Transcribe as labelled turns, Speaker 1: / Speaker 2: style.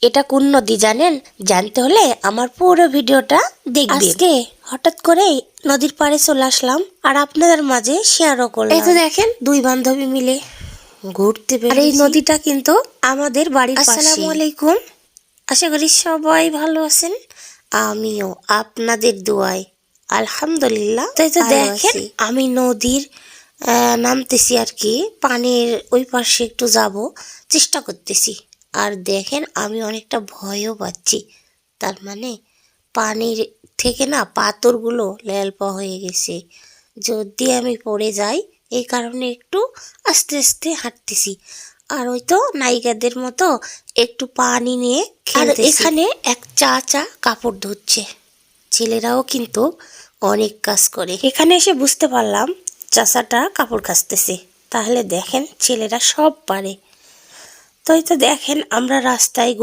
Speaker 1: এটা কোন নদী জানেন? জানতে হলে আমার পুরো ভিডিওটা দেখবেন। আজকে হঠাৎ করে নদীর পাড়ে চলে আসলাম আর আপনাদের মাঝে শেয়ারও করলাম। এই তো দেখেন দুই বান্ধবী মিলে ঘুরতে বের হয়েছি। আর এই নদীটা কিন্তু আমাদের বাড়ির পাশে। আসসালামু আলাইকুম, আশা করি সবাই ভালো আছেন। আমিও আপনাদের দোয়ায় আলহামদুলিল্লাহ। তাই তো দেখেন আমি নদীর নামতেছি আর কি, পানির ওই পাশে একটু যাব চেষ্টা করতেছি। আর দেখেন আমি অনেকটা ভয়ও পাচ্ছি, তার মানে পানির থেকে না পাথরগুলো ল্যালপা হয়ে গেছে, যদি আমি পড়ে যাই এই কারণে একটু আস্তে আস্তে হাঁটতেছি। আর ওই তো নায়িকাদের মতো একটু পানি নিয়ে খেলতেছি। আর এখানে এক চাচা কাপড় ধুচ্ছে, ছেলেরাও কিন্তু অনেক কাজ করে। এখানে এসে বুঝতে পারলাম চাচাটা কাপড় কাচতেছে, তাহলে দেখেন ছেলেরা সব পারে। তো এই তো দেখেন আমরা রাস্তায়